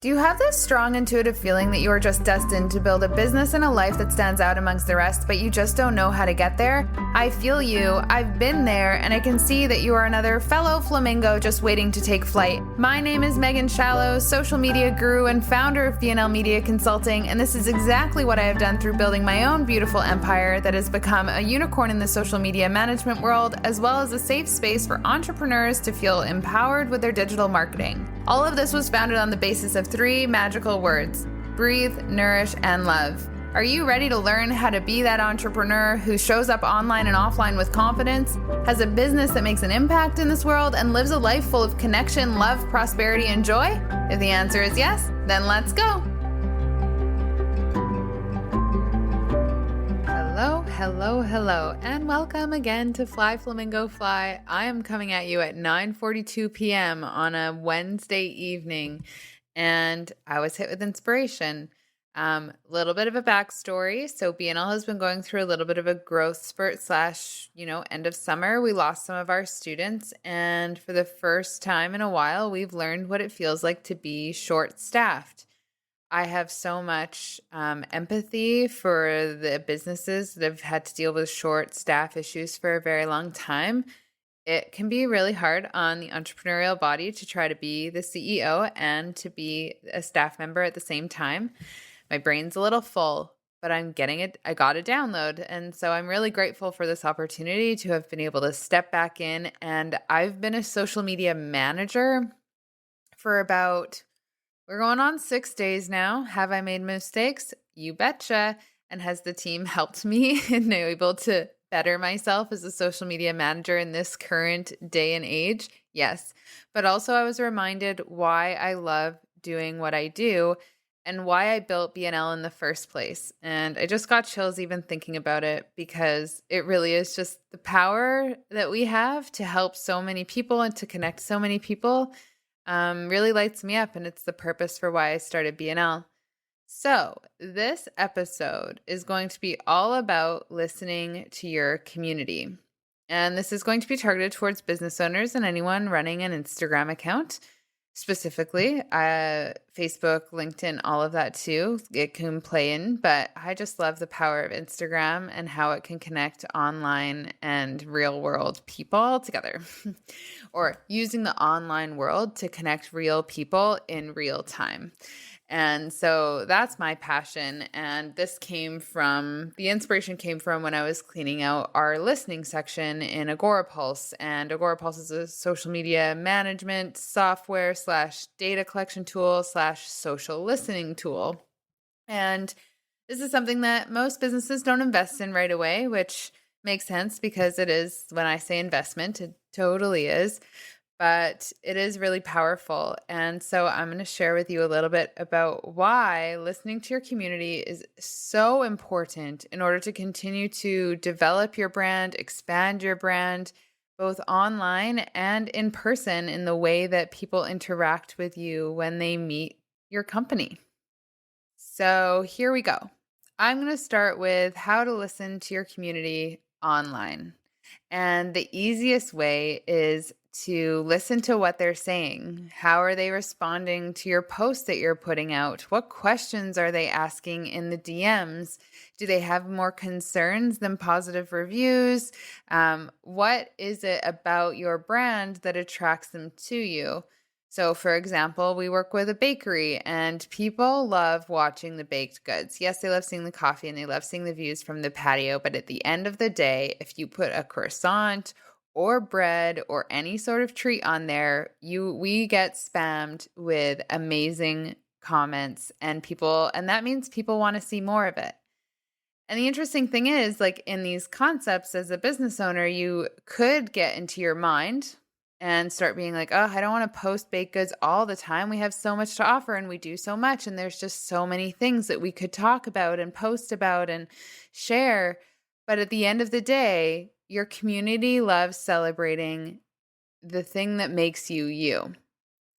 Do you have this strong intuitive feeling that you are just destined to build a business and a life that stands out amongst the rest, but you just don't know how to get there? I feel you, I've been there, and I can see that you are another fellow flamingo just waiting to take flight. My name is Megan Shallows, social media guru and founder of B&L Media Consulting, and this is exactly what I have done through building my own beautiful empire that has become a unicorn in the social media management world, as well as a safe space for entrepreneurs to feel empowered with their digital marketing. All of this was founded on the basis of 3 magical words: breathe, nourish, and love. Are you ready to learn how to be that entrepreneur who shows up online and offline with confidence, has a business that makes an impact in this world, and lives a life full of connection, love, prosperity, and joy? If the answer is yes, then let's go. Hello, and welcome again to Fly Flamingo Fly. I am coming at you at 9:42 p.m. on a Wednesday evening, and I was hit with inspiration. Little bit of a backstory. So B&L has been going through a little bit of a growth spurt / end of summer. We lost some of our students, and for the first time in a while, we've learned what it feels like to be short-staffed. I have so much empathy for the businesses that have had to deal with short staff issues for a very long time. It can be really hard on the entrepreneurial body to try to be the CEO and to be a staff member at the same time. My brain's a little full, but I'm getting it. I got a download. And so I'm really grateful for this opportunity to have been able to step back in. And I've been a social media manager for we're going on 6 days now. Have I made mistakes? You betcha. And has the team helped me and able to better myself as a social media manager in this current day and age? Yes. But also I was reminded why I love doing what I do and why I built B&L in the first place. And I just got chills even thinking about it, because it really is just the power that we have to help so many people and to connect so many people. Really lights me up, and it's the purpose for why I started B&L. So this episode is going to be all about listening to your community. And this is going to be targeted towards business owners and anyone running an Instagram account, specifically Facebook, LinkedIn, all of that too. It can play in, but I just love the power of Instagram and how it can connect online and real world people together, or using the online world to connect real people in real time. And so that's my passion. And the inspiration came from when I was cleaning out our listening section in Agorapulse. And Agorapulse is a social media management software / data collection tool / social listening tool. And this is something that most businesses don't invest in right away, which makes sense because it is, when I say investment, it totally is. But it is really powerful. And so I'm going to share with you a little bit about why listening to your community is so important in order to continue to develop your brand, expand your brand, both online and in person, in the way that people interact with you when they meet your company. So here we go. I'm going to start with how to listen to your community online. And the easiest way is to listen to what they're saying. How are they responding to your post that you're putting out? What questions are they asking in the DMs? Do they have more concerns than positive reviews? What is it about your brand that attracts them to you? So, for example, we work with a bakery, and people love watching the baked goods. Yes, they love seeing the coffee and they love seeing the views from the patio. But at the end of the day, if you put a croissant or bread or any sort of treat on there, we get spammed with amazing comments and that means people want to see more of it. And the interesting thing is, like, in these concepts as a business owner, you could get into your mind and start being like, oh, I don't want to post baked goods all the time. We have so much to offer and we do so much. And there's just so many things that we could talk about and post about and share. But at the end of the day, your community loves celebrating the thing that makes you you.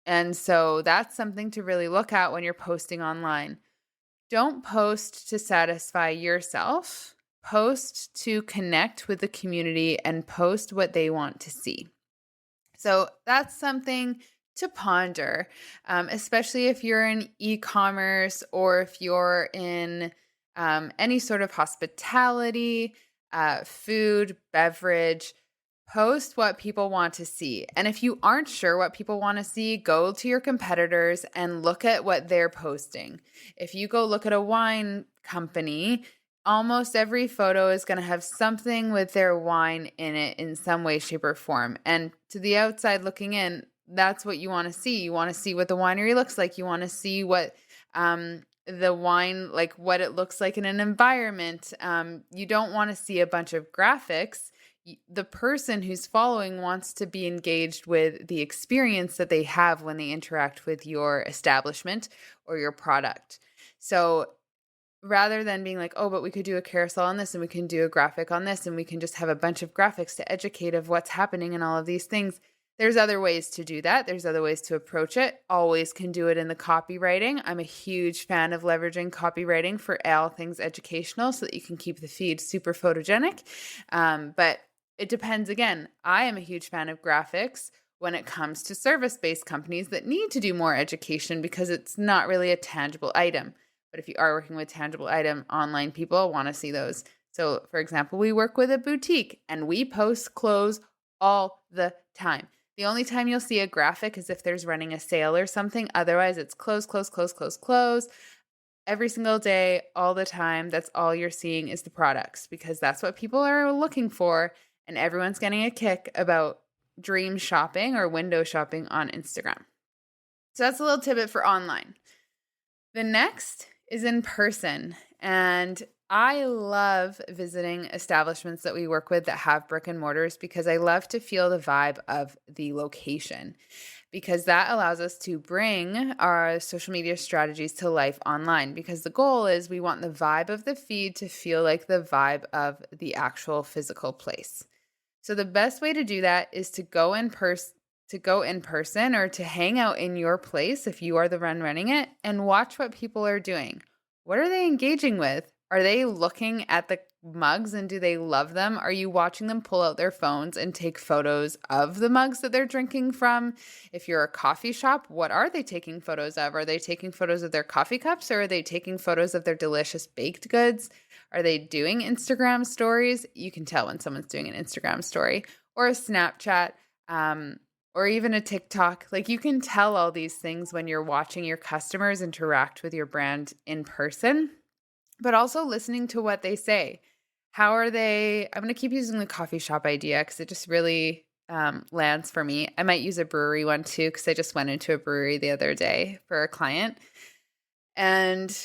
And so that's something to really look at when you're posting online. Don't post to satisfy yourself. Post to connect with the community and post what they want to see. So that's something to ponder, especially if you're in e-commerce or if you're in any sort of hospitality, food, beverage. Post what people want to see. And if you aren't sure what people want to see, go to your competitors and look at what they're posting. If you go look at a wine company, almost every photo is going to have something with their wine in it in some way, shape, or form. And to the outside looking in, that's what you want to see. You want to see what the winery looks like. You want to see what the wine, like what it looks like in an environment. You don't want to see a bunch of graphics. The person who's following wants to be engaged with the experience that they have when they interact with your establishment or your product. So rather than being like, oh, but we could do a carousel on this and we can do a graphic on this and we can just have a bunch of graphics to educate of what's happening and all of these things. There's other ways to do that. There's other ways to approach it. Always can do it in the copywriting. I'm a huge fan of leveraging copywriting for all things educational so that you can keep the feed super photogenic. But it depends again. I am a huge fan of graphics when it comes to service-based companies that need to do more education because it's not really a tangible item. But if you are working with tangible item, online people want to see those. So for example, we work with a boutique and we post clothes all the time. The only time you'll see a graphic is if there's running a sale or something. Otherwise, it's close, close, close, close, close. Every single day, all the time, that's all you're seeing is the products because that's what people are looking for. And everyone's getting a kick about dream shopping or window shopping on Instagram. So that's a little tidbit for online. The next is in person. And I love visiting establishments that we work with that have brick and mortars because I love to feel the vibe of the location, because that allows us to bring our social media strategies to life online, because the goal is we want the vibe of the feed to feel like the vibe of the actual physical place. So the best way to do that is to go in person or to hang out in your place if you are the one running it and watch what people are doing. What are they engaging with? Are they looking at the mugs and do they love them? Are you watching them pull out their phones and take photos of the mugs that they're drinking from? If you're a coffee shop, what are they taking photos of? Are they taking photos of their coffee cups or are they taking photos of their delicious baked goods? Are they doing Instagram stories? You can tell when someone's doing an Instagram story or a Snapchat, or even a TikTok. Like you can tell all these things when you're watching your customers interact with your brand in person, but also listening to what they say. How are they? I'm going to keep using the coffee shop idea because it just really lands for me. I might use a brewery one too because I just went into a brewery the other day for a client. And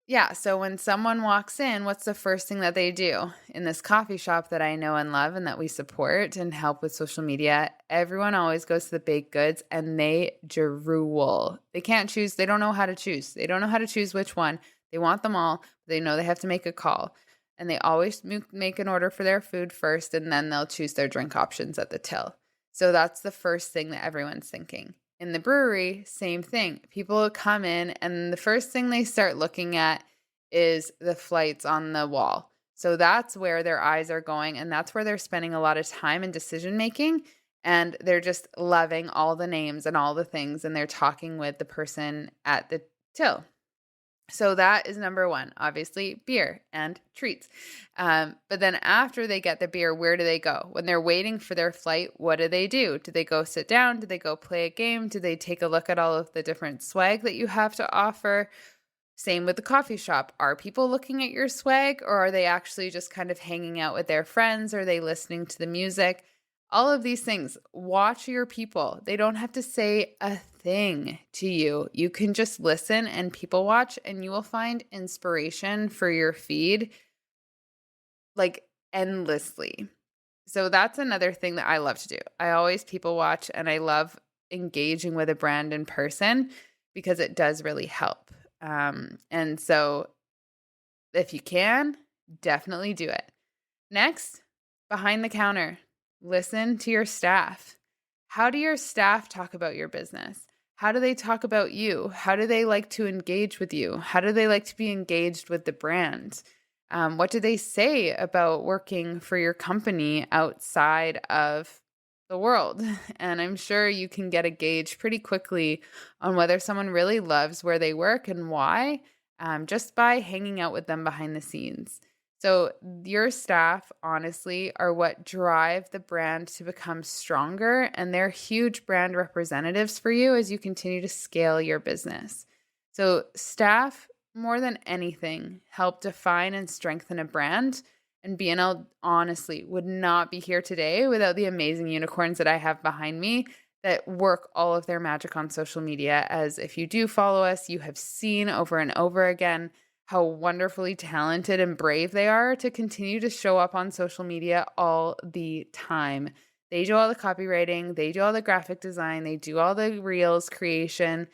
yeah, so when someone walks in, what's the first thing that they do? In this coffee shop that I know and love and that we support and help with social media, everyone always goes to the baked goods and they drool. They can't choose. They don't know how to choose. They don't know how to choose which one. They want them all. They know they have to make a call. And they always make an order for their food first, and then they'll choose their drink options at the till. So that's the first thing that everyone's thinking. In the brewery, same thing. People come in and the first thing they start looking at is the flights on the wall. So that's where their eyes are going and that's where they're spending a lot of time in decision making, and they're just loving all the names and all the things and they're talking with the person at the till. So that is number one, obviously beer and treats. But then after they get the beer, where do they go? When they're waiting for their flight, what do? Do they go sit down? Do they go play a game? Do they take a look at all of the different swag that you have to offer? Same with the coffee shop. Are people looking at your swag or are they actually just kind of hanging out with their friends? Are they listening to the music? All of these things. Watch your people. They don't have to say a thing to you. You can just listen and people watch, and you will find inspiration for your feed like endlessly. So that's another thing that I love to do. I always people watch, and I love engaging with a brand in person because it does really help. And so if you can, definitely do it. Next, behind the counter. Listen to your staff. How do your staff talk about your business? How do they talk about you? How do they like to engage with you? How do they like to be engaged with the brand? What do they say about working for your company outside of the world. And I'm sure you can get a gauge pretty quickly on whether someone really loves where they work and why, just by hanging out with them behind the scenes. So, your staff, honestly, are what drive the brand to become stronger, and they're huge brand representatives for you as you continue to scale your business. So, staff, more than anything, help define and strengthen a brand. And BNL honestly would not be here today without the amazing unicorns that I have behind me that work all of their magic on social media. As if you do follow us, you have seen over and over again how wonderfully talented and brave they are to continue to show up on social media all the time. They do all the copywriting, they do all the graphic design, they do all the reels creation,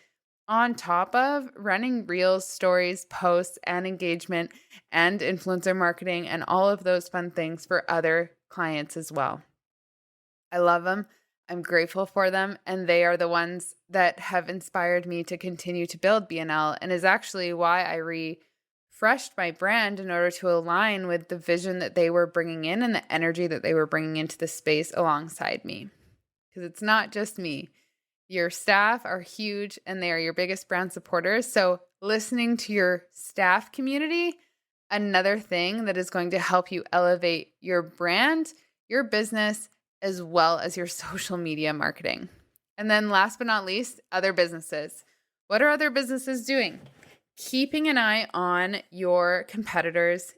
on top of running reels, stories, posts, and engagement and influencer marketing and all of those fun things for other clients as well. I love them. I'm grateful for them. And they are the ones that have inspired me to continue to build BNL, and is actually why I refreshed my brand in order to align with the vision that they were bringing in and the energy that they were bringing into the space alongside me. Because it's not just me. Your staff are huge and they are your biggest brand supporters. So listening to your staff community, another thing that is going to help you elevate your brand, your business, as well as your social media marketing. And then last but not least, other businesses. What are other businesses doing? Keeping an eye on your competitors.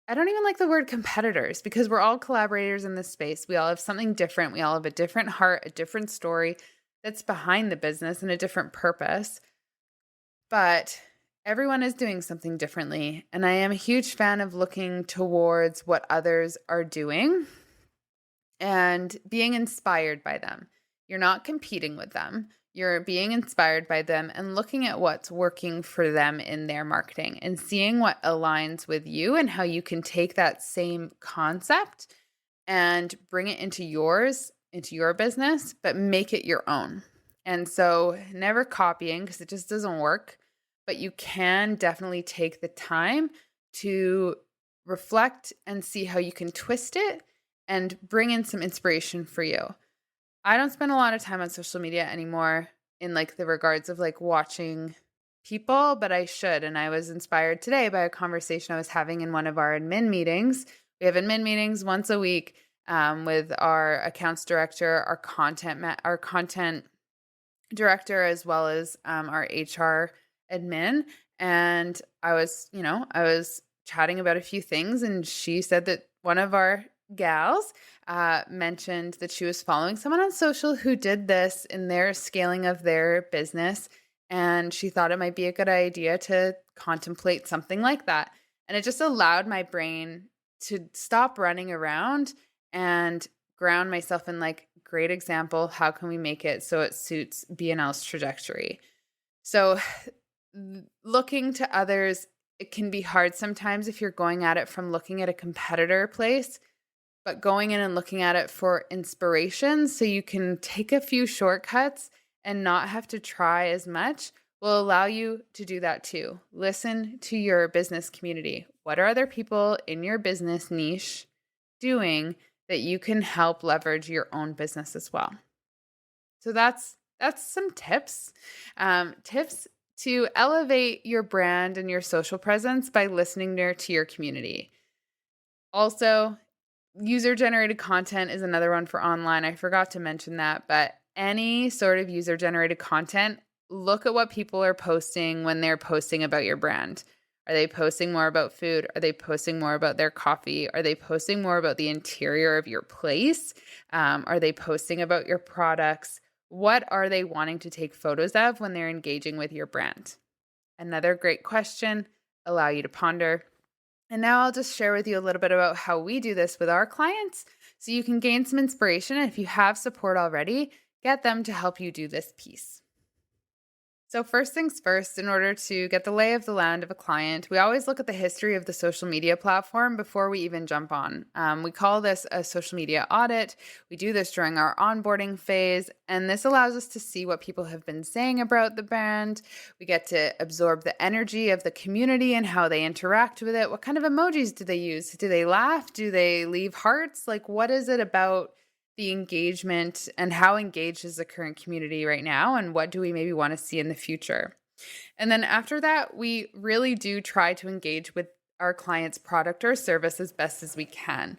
I don't even like the word competitors because we're all collaborators in this space. We all have something different. We all have a different heart, a different story that's behind the business and a different purpose. But everyone is doing something differently. And I am a huge fan of looking towards what others are doing and being inspired by them. You're not competing with them. You're being inspired by them and looking at what's working for them in their marketing and seeing what aligns with you and how you can take that same concept and bring it into yours, into your business, but make it your own. And so never copying because it just doesn't work, but you can definitely take the time to reflect and see how you can twist it and bring in some inspiration for you. I don't spend a lot of time on social media anymore in like the regards of like watching people, but I should. And I was inspired today by a conversation I was having in one of our admin meetings. We have admin meetings once a week with our accounts director, our content director, as well as our HR admin. And I was chatting about a few things, and she said that one of our gals mentioned that she was following someone on social who did this in their scaling of their business, and she thought it might be a good idea to contemplate something like that. And it just allowed my brain to stop running around and ground myself in like, great example, how can we make it so it suits BNL's trajectory? So looking to others, it can be hard sometimes if you're going at it from looking at a competitor place, but going in and looking at it for inspiration so you can take a few shortcuts and not have to try as much will allow you to do that too. Listen to your business community. What are other people in your business niche doing that you can help leverage your own business as well? So that's some tips. Tips to elevate your brand and your social presence by listening to your community. Also, user-generated content is another one for online. I forgot to mention that, but any sort of user-generated content, look at what people are posting when they're posting about your brand. Are they posting more about food? Are they posting more about their coffee? Are they posting more about the interior of your place? Are they posting about your products? What are they wanting to take photos of when they're engaging with your brand? Another great question, allow you to ponder. And now I'll just share with you a little bit about how we do this with our clients so you can gain some inspiration. And if you have support already, get them to help you do this piece. So first things first, in order to get the lay of the land of a client, we always look at the history of the social media platform before we even jump on. We call this a social media audit. We do this during our onboarding phase, and this allows us to see what people have been saying about the brand. We get to absorb the energy of the community and how they interact with it. What kind of emojis do they use? Do they laugh? Do they leave hearts? Like, what is it about the engagement and how engaged is the current community right now, and what do we maybe want to see in the future. And then after that, we really do try to engage with our client's product or service as best as we can.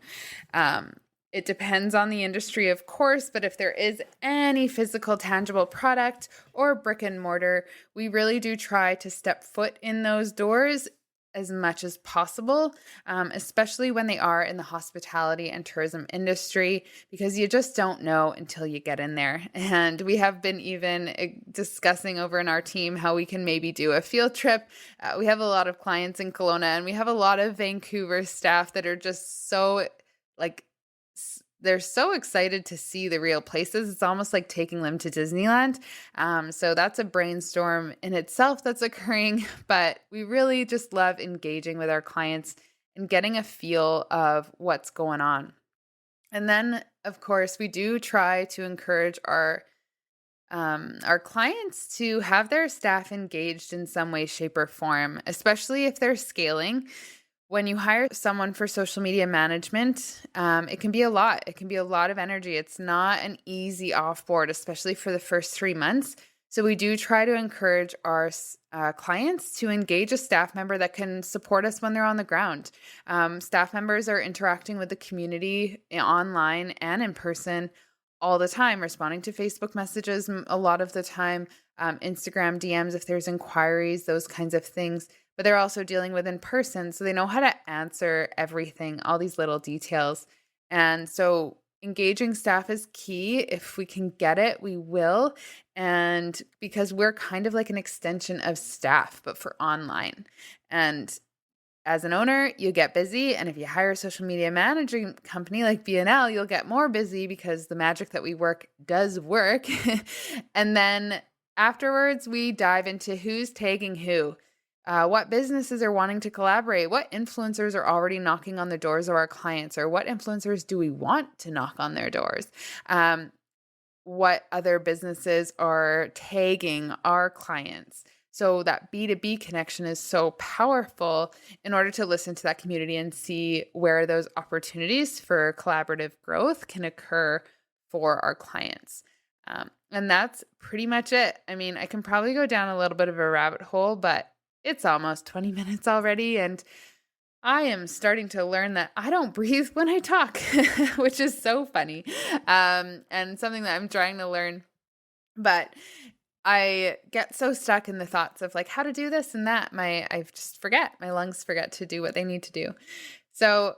Um, it depends on the industry, of course, but if there is any physical, tangible product or brick and mortar, we really do try to step foot in those doors as much as possible, especially when they are in the hospitality and tourism industry, because you just don't know until you get in there. And we have been even discussing over in our team how we can maybe do a field trip. We have a lot of clients in Kelowna, and we have a lot of Vancouver staff that are just so like they're so excited to see the real places. It's almost like taking them to Disneyland. So that's a brainstorm in itself that's occurring, but we really just love engaging with our clients and getting a feel of what's going on. And then, of course, we do try to encourage our clients to have their staff engaged in some way, shape, or form, especially if they're scaling. When you hire someone for social media management, it can be a lot. It can be a lot of energy. It's not an easy offboard, especially for the first 3 months. So we do try to encourage our clients to engage a staff member that can support us when they're on the ground. Staff members are interacting with the community online and in person all the time, responding to Facebook messages a lot of the time, Instagram DMs if there's inquiries, those kinds of things. But they're also dealing with in person, so they know how to answer everything, all these little details. And so engaging staff is key. If we can get it, we will. And because we're kind of like an extension of staff, but for online. And as an owner, you get busy. And if you hire a social media managing company like BNL, you'll get more busy because the magic that we work does work. And then afterwards, we dive into who's tagging who. What businesses are wanting to collaborate? What influencers are already knocking on the doors of our clients? Or what influencers do we want to knock on their doors? What other businesses are tagging our clients? So that B2B connection is so powerful in order to listen to that community and see where those opportunities for collaborative growth can occur for our clients. And that's pretty much it. I mean, I can probably go down a little bit of a rabbit hole, but it's almost 20 minutes already, and I am starting to learn that I don't breathe when I talk, which is so funny, and something that I'm trying to learn. But I get so stuck in the thoughts of like how to do this and that. I just forget. My lungs forget to do what they need to do. So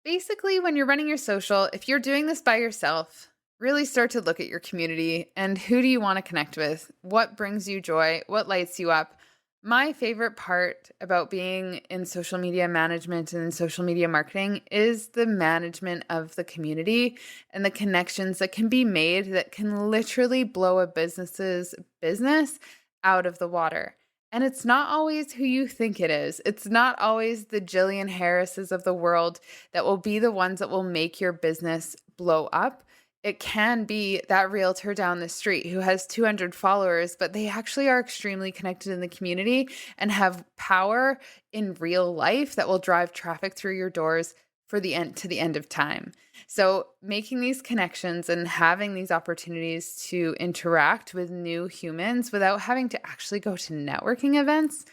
basically, when you're running your social, if you're doing this by yourself, really start to look at your community and who do you want to connect with? What brings you joy? What lights you up? My favorite part about being in social media management and social media marketing is the management of the community and the connections that can be made that can literally blow a business's business out of the water. And it's not always who you think it is. It's not always the Jillian Harrises of the world that will be the ones that will make your business blow up. It can be that realtor down the street who has 200 followers, but they actually are extremely connected in the community and have power in real life that will drive traffic through your doors for the end to the end of time. So making these connections and having these opportunities to interact with new humans without having to actually go to networking events,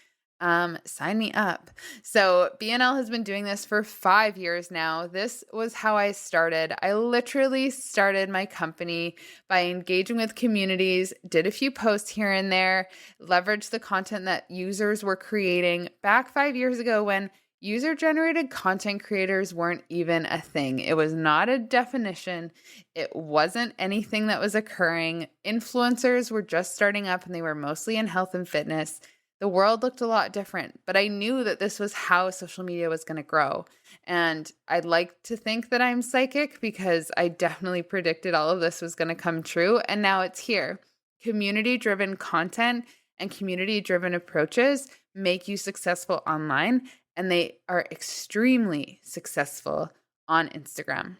sign me up. So BNL has been doing this for 5 years now. This was how I started. I literally started my company by engaging with communities, did a few posts here and there, leveraged the content that users were creating back 5 years ago when user-generated content creators weren't even a thing. It was not a definition. It wasn't anything that was occurring. Influencers were just starting up and they were mostly in health and fitness. The world looked a lot different, but I knew that this was how social media was going to grow. And I'd like to think that I'm psychic because I definitely predicted all of this was going to come true. And now it's here. Community-driven content and community-driven approaches make you successful online, and they are extremely successful on Instagram.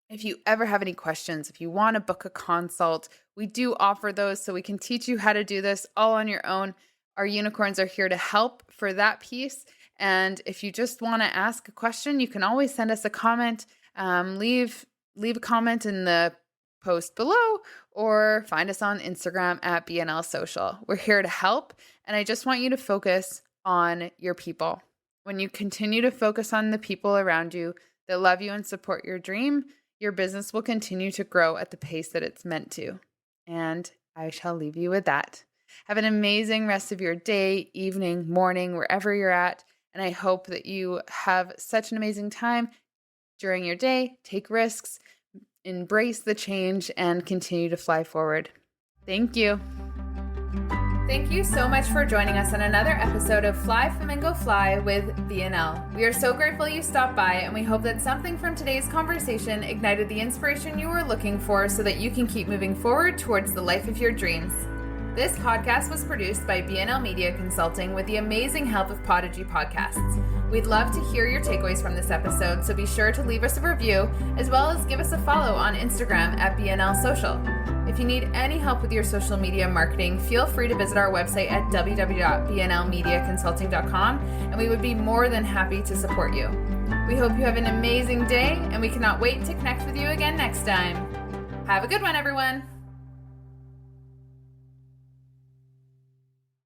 If you ever have any questions, if you want to book a consult, we do offer those so we can teach you how to do this all on your own. Our unicorns are here to help for that piece. And if you just want to ask a question, you can always send us a comment, leave leave a comment in the post below or find us on Instagram at BNL Social. We're here to help, and I just want you to focus on your people. When you continue to focus on the people around you that love you and support your dream, your business will continue to grow at the pace that it's meant to. And I shall leave you with that. Have an amazing rest of your day, evening, morning, wherever you're at. And I hope that you have such an amazing time during your day. Take risks, embrace the change, and continue to fly forward. Thank you. Thank you so much for joining us on another episode of Fly Flamingo Fly with BNL. We are so grateful you stopped by, and we hope that something from today's conversation ignited the inspiration you were looking for so that you can keep moving forward towards the life of your dreams. This podcast was produced by BNL Media Consulting with the amazing help of Podigy Podcasts. We'd love to hear your takeaways from this episode, so be sure to leave us a review, as well as give us a follow on Instagram at BNL Social. If you need any help with your social media marketing, feel free to visit our website at www.bnlmediaconsulting.com, and we would be more than happy to support you. We hope you have an amazing day, and we cannot wait to connect with you again next time. Have a good one, everyone.